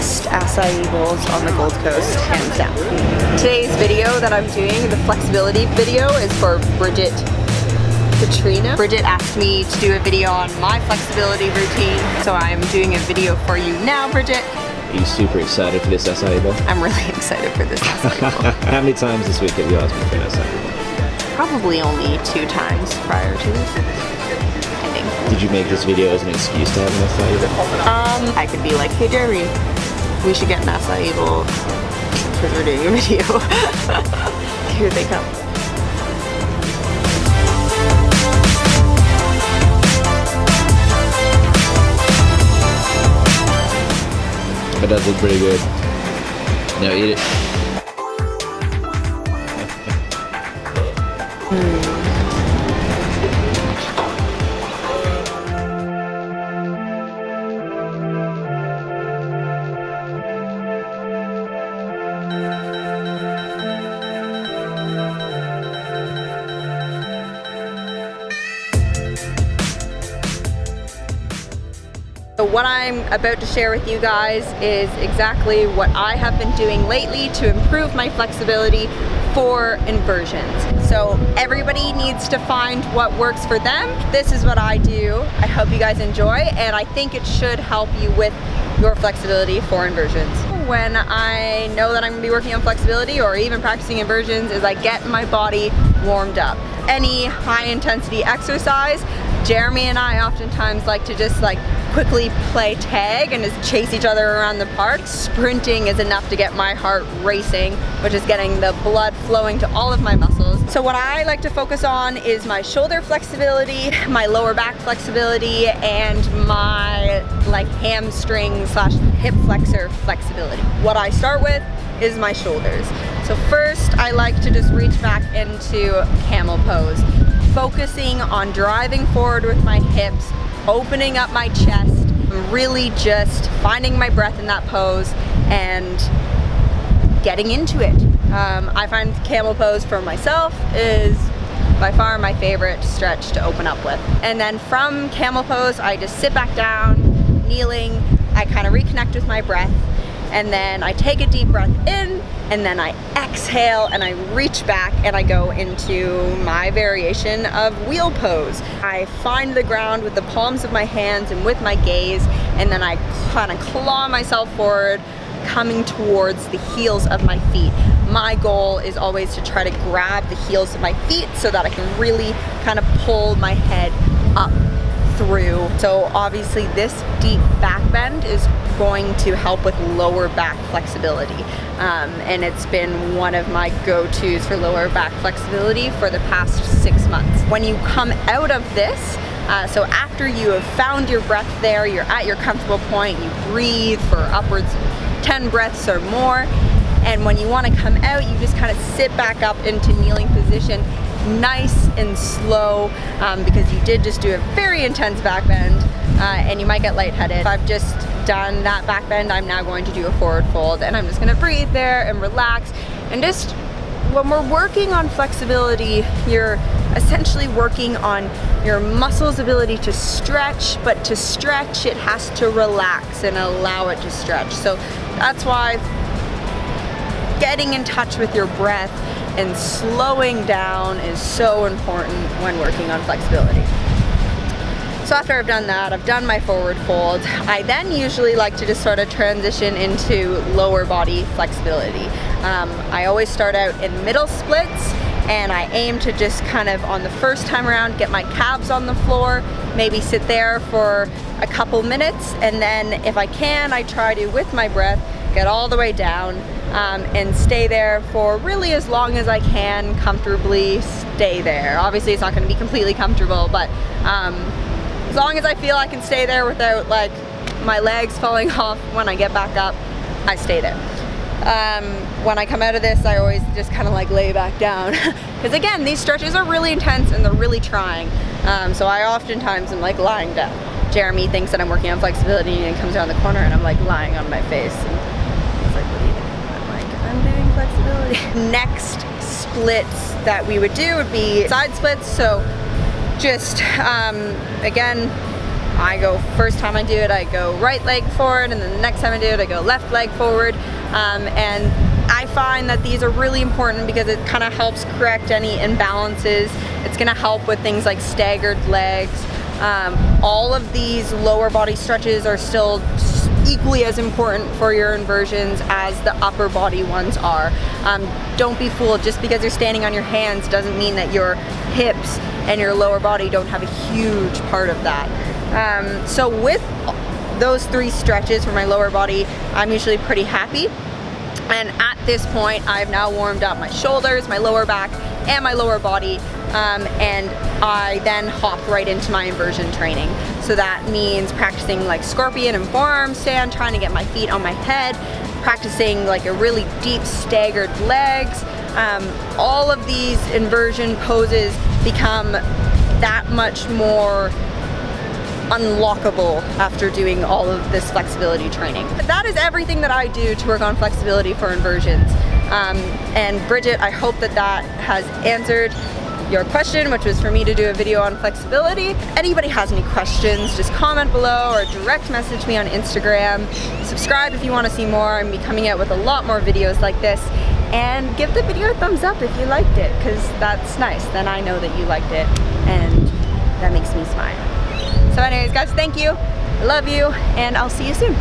best acai bowls on the Gold Coast, hands down. Today's video that I'm doing, the flexibility video, is for Bridget Katrina. Bridget asked me to do a video on my flexibility routine, so I'm doing a video for you now, Bridget. Are you super excited for this acai bowl? I'm really excited for this acai bowl. How many times this week have you asked me for an acai bowl? Probably only 2 times prior to this, I think. Did you make this video as an excuse to have an acai bowl? I could be like, hey Jeremy, we should get an acai bowl because we're doing a video. Here they come. It does look pretty good. Now eat it. So what I'm about to share with you guys is exactly what I have been doing lately to improve my flexibility for inversions. So everybody needs to find what works for them. This is what I do. I hope you guys enjoy, and I think it should help you with your flexibility for inversions. When I know that I'm gonna be working on flexibility or even practicing inversions is I get my body warmed up. Any high intensity exercise, Jeremy and I oftentimes like to just quickly play tag and just chase each other around the park. Sprinting is enough to get my heart racing, which is getting the blood flowing to all of my muscles. So what I like to focus on is my shoulder flexibility, my lower back flexibility, and my hamstring / hip flexor flexibility. What I start with is my shoulders. So first I like to just reach back into camel pose, focusing on driving forward with my hips, opening up my chest, really just finding my breath in that pose and getting into it. I find camel pose for myself is by far my favorite stretch to open up with. And then from camel pose, I just sit back down, kneeling, I kind of reconnect with my breath, and then I take a deep breath in, and then I exhale and I reach back and I go into my variation of wheel pose. I find the ground with the palms of my hands and with my gaze, and then I kind of claw myself forward, coming towards the heels of my feet. My goal is always to try to grab the heels of my feet so that I can really kind of pull my head up through. So obviously this deep back bend is going to help with lower back flexibility, and it's been one of my go-tos for lower back flexibility for the past 6 months. When you come out of this, so after you have found your breath there, you're at your comfortable point, you breathe for upwards of 10 breaths or more, and when you want to come out, you just kind of sit back up into kneeling position, nice and slow, because you did just do a very intense back bend, and you might get lightheaded. If I've just done that back bend, I'm now going to do a forward fold, and I'm just going to breathe there and relax. And just when we're working on flexibility, you're essentially working on your muscles' ability to stretch, but to stretch it has to relax and allow it to stretch. So that's why getting in touch with your breath and slowing down is so important when working on flexibility. So after I've done that, I've done my forward fold, I then usually like to just sort of transition into lower body flexibility. I always start out in middle splits, and I aim to just kind of on the first time around get my calves on the floor, maybe sit there for a couple minutes, and then if I can, I try to, with my breath, get all the way down and stay there for really as long as I can, comfortably stay there. Obviously it's not going to be completely comfortable, but as long as I feel I can stay there without my legs falling off when I get back up, I stay there. When I come out of this, I always just kind of lay back down, because again, these stretches are really intense and they're really trying, so I oftentimes am lying down. Jeremy thinks that I'm working on flexibility and comes around the corner and I'm lying on my face, and he's like, what are you doing? I'm doing flexibility. Next splits that we would do would be side splits. So just again, First time I do it, I go right leg forward, and then the next time I do it, I go left leg forward. And I find that these are really important because it kind of helps correct any imbalances. It's gonna help with things like staggered legs. All of these lower body stretches are still equally as important for your inversions as the upper body ones are. Don't be fooled, just because you're standing on your hands doesn't mean that your hips and your lower body don't have a huge part of that. So with those 3 stretches for my lower body, I'm usually pretty happy. And at this point, I've now warmed up my shoulders, my lower back, and my lower body, and I then hop right into my inversion training. So that means practicing like scorpion and forearm stand, trying to get my feet on my head, practicing like a really deep staggered legs. All of these inversion poses become that much more unlockable after doing all of this flexibility training. But that is everything that I do to work on flexibility for inversions. And Bridget, I hope that that has answered your question, which was for me to do a video on flexibility. If anybody has any questions, just comment below or direct message me on Instagram. Subscribe if you want to see more. I'm be coming out with a lot more videos like this. And give the video a thumbs up if you liked it, because that's nice. Then I know that you liked it, and that makes me smile. So anyways, guys, thank you. I love you, and I'll see you soon.